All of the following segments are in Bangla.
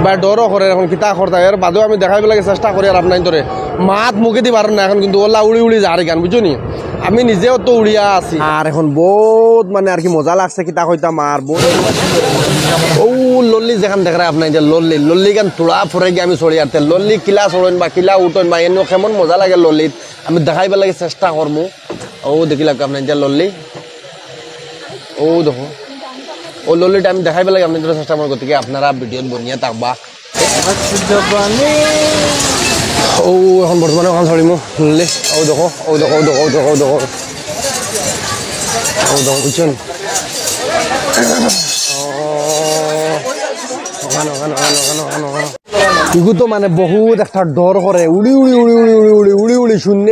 বা ডরও করে এখন কিতা করতে এর বাদেও আমি দেখাইব লাগে চেষ্টা করি আর আপনার ধরে মাত মুখে দি পারেন না এখন কিন্তু ওলা উড়ি উড়ি যায় গান বুঝছো নি আমি নিজেও তো উড়িয়া আছি আর এখন বহুত মানে আর কি মজা লাগছে কিতা কইতাম আর বহুত ও লল্লি যেখান দেখা আপনার যে লল্লি গান তোড়া ফুরাই গিয়ে আমি চড়ি আরতে লল্লি কিলা চড়েন বা কিলা উঠেন বা এনে কেমন মজা লাগে লল্লিত আমি দেখাইব লাগে চেষ্টা করবো ও দেখি লাগবে আপনার যে লল্লি ও দেখো ও লল্লিটা আমি দেখাইব লাগে আপনার চেষ্টা করবো গতিকে আপনারা ভিডিওত বনিয়া থাকবা ও এখন বর্তমানে ওখান চড়িম লল্লি ও দেখো ও দেখো ও দেখো ও দেখো ও দেখো ও দেখো বুঝছেন তো মানে বহুত একটা ডর করে উড়ি উড়ি উড়ি উড়ি উড়ি উড়ি উড়ি উড়ি শূন্য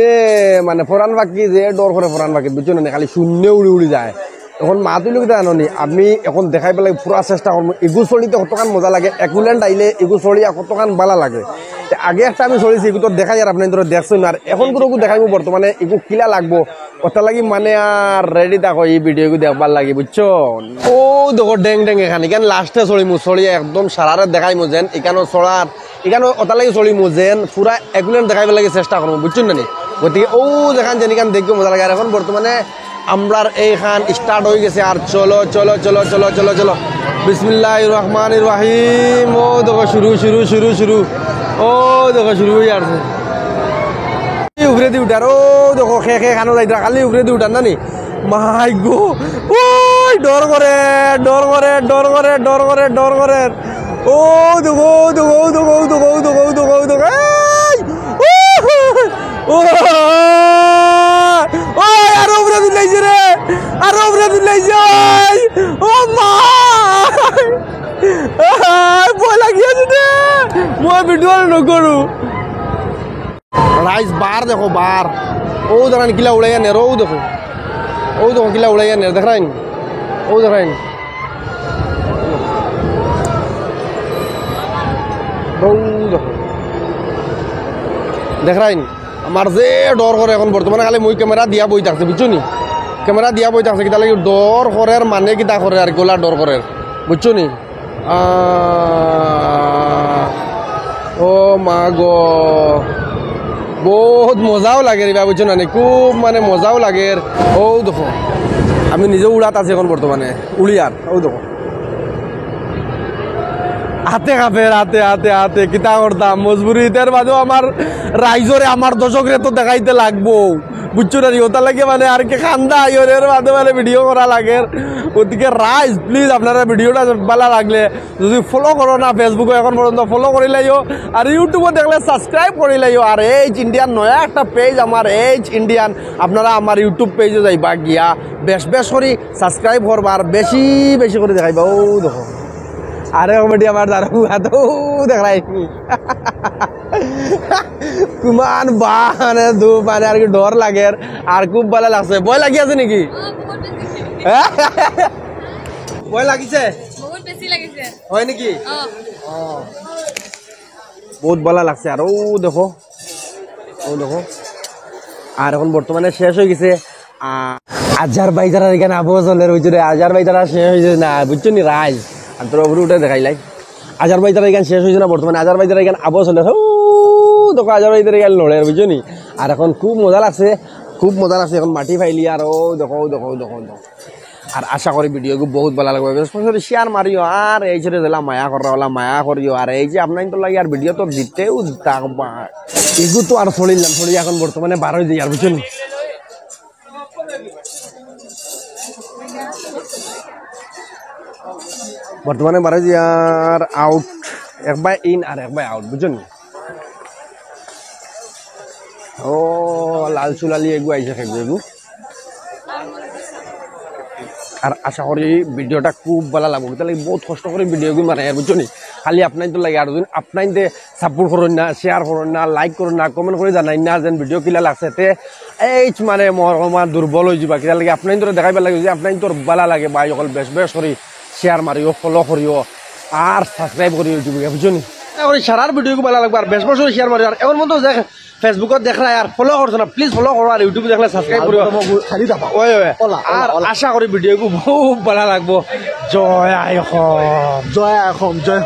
মানে ফরান বাকি যে ডর করে ফরান বাকি বুঝছো না খালি শূন্য উড়ি উড়ি যায় এখন মা তুই লোক জানি আমি এখন দেখাই পেলাই পুরা চেষ্টা করবো এগু চড়িতে কতখান মজা লাগে একুলেন্ট আইলে এগু চড়িয়া কতখান বালা লাগে আগে একটা আমি চড়িছি এগু তো দেখাই আর আপনার ধরে দেখছেন আর এখন কোনো দেখাইব বর্তমানে এগু কিলা লাগবো কথা লাগি মানে আর রেডি থাকো এই ভিডিও দেখবার লাগে বুঝছো ও দেখো ডেং ডেং এখানে এখানে লাস্টে চড়িমু চড়িয়া একদম সারারে দেখাইমু যেন এখানে চড়ার এখানে ওটা লাগে চড়িমু যেন পুরা একুলেন্ট দেখাইব লাগে চেষ্টা করবো বুঝছেন না গতিকে ও দেখান যেন এখান দেখতে মজা লাগে আর এখন বর্তমানে আমরার এইখান স্টার্ট হয়ে গেছে আর চলো চলো চলো চলো চলো চলো বিসমিল্লাহির রহমানির রহিম ও দেখো শুরু শুরু শুরু শুরু ও দেখো শুরু হয়ে আসছে উপরে দি উঠার ও দেখো খেয়ে খেয়ে খানো যাইতা খালি উপরে দি উঠার নানি মাই গো ওই ডর করে ডর করে ডর করে ডর করে ডর করে ও দেখো দেখো দেখো দেখো দেখো দেখো দেখো ও আর উপরে দিলাইছে রে আর উপরে দিলাইছে ও মা ভয় লাগিয়েছে রে মই ভিডিও নকরু রাইস বার দেখো বার ও দেখান কিলা উড়াইয়া নে ও দেখো কিলা উড়াইয়া নে দেখাইন ও দেখাইন দেখো দেখাইন আমার যে ডর করে এখন বর্তমানে খালি মই ক্যামেরা দিয়া বই থাকছে বুঝছো নি ক্যামেরা দিয়া বই থাকছে কিতা লাগে ডর করে মানে কিতা করে আর গোলা ডর করে বুঝছো নি ও মা গো বহুত মজাও লাগে রে বুঝছো না খুব মানে মজাও লাগে ও দেখো আমি নিজে উড়াত আছি এখন বর্তমানে উড়িয়ার ও দেখো হাতে কাপের হাতে হাতে হাতে কিতা করতাম মজবুরি এটার বাদেও আমার রাইজরে আমার দর্শকরে তো দেখাইতে লাগবো বুঝছো না ওটা লাগে মানে আর কি খান্দা এর বাদে মানে ভিডিও করা লাগে ওদিকে রাইজ প্লিজ আপনারা ভিডিওটা ভালো লাগলে যদি ফলো করো না ফেসবুকে এখন পর্যন্ত ফলো করে লাইও আর ইউটিউবে দেখলে সাবস্ক্রাইব করে লাইও আর এইচ ইন্ডিয়ান নয়া একটা পেজ আমার এইচ ইন্ডিয়ান আপনারা আমার ইউটিউব পেজে যাইবা গিয়া বেশ বেশ করে সাবস্ক্রাইব করবা আর বেশি বেশি করে দেখাইবা ও দেখো আরে কমেডি আমার দ্বারা এত দেখাই কুমান বানে দু মানে আর কি ডর লাগে আর খুব ভালো লাগছে ভয় লাগি আছে নাকি ভয় লাগিছে বহুত বেশি লাগিছে হয় নাকি বহুত ভালো লাগছে আর ও দেখো আর এখন বর্তমানে শেষ হয়ে গেছে আজার বাইজারা এখানে আবহাওয়া চলে রয়েছে রে আজার বাইজারা শেষ হয়েছে না বুঝছো নি রাইজ আর তোর উপরে উঠে দেখাইলাই আজার বাইজারা এখানে শেষ হয়েছে না বর্তমানে আজার বাইজারা এখানে আবহাওয়া চলে দেখো আজার বাইজারা এখানে লড়ে বুঝছো নি আর এখন খুব মজা লাগছে এখন মাটি ফাইলি আর ও দেখো আর আশা করি ভিডিও বহুত ভালো লাগবে শেয়ার মারিও আর এই ছেড়ে দিলাম মায়া করা মায়া করিও আর এই যে আপনার তো লাগে আর ভিডিও তো দিতেও এগু তো আর ছড়িলাম ছড়ি এখন বর্তমানে 12 দিই আর বুঝছেন বর্তমানে 12 দিই আর আউট একবার ইন আর একবার আউট বুঝছেন ও লাল চুলালি এগু আইসে খেলবে এগু আর আশা করি ভিডিওটা খুব ভালো লাগবে তাহলে বহুত কষ্ট করে ভিডিওগুলো মানে বুঝছো নি খালি আপনার তো লাগে আর যদি আপনার সাপোর্ট করুন না শেয়ার করুন না লাইক করুন না কমেন্ট করে জানাই না যেন ভিডিও কিলা লাগছে তে এই মানে আমার দুর্বল হয়ে যাবা কিনা লাগে আপনার তোর দেখাইবার লাগে যে আপনার তোর ভালো লাগে ভাই অকল বেশ বেশ করে শেয়ার মারিও ফলো করিও আর সাবস্ক্রাইব করিও ইউটিউবে বুঝছো নি এখন সারার ভিডিও ভালো লাগবে আর বেশ বেশ করে শেয়ার মারিও আর এখন মতো দেখ ফেসবুকত দেখলা আর ফলো করছো না প্লিজ ফলো করো আর ইউটিউবে দেখলে সাবস্ক্রাইব করিও আর আশা করি ভিডিও খুব ভালো লাগবো জয় আই অসম জয়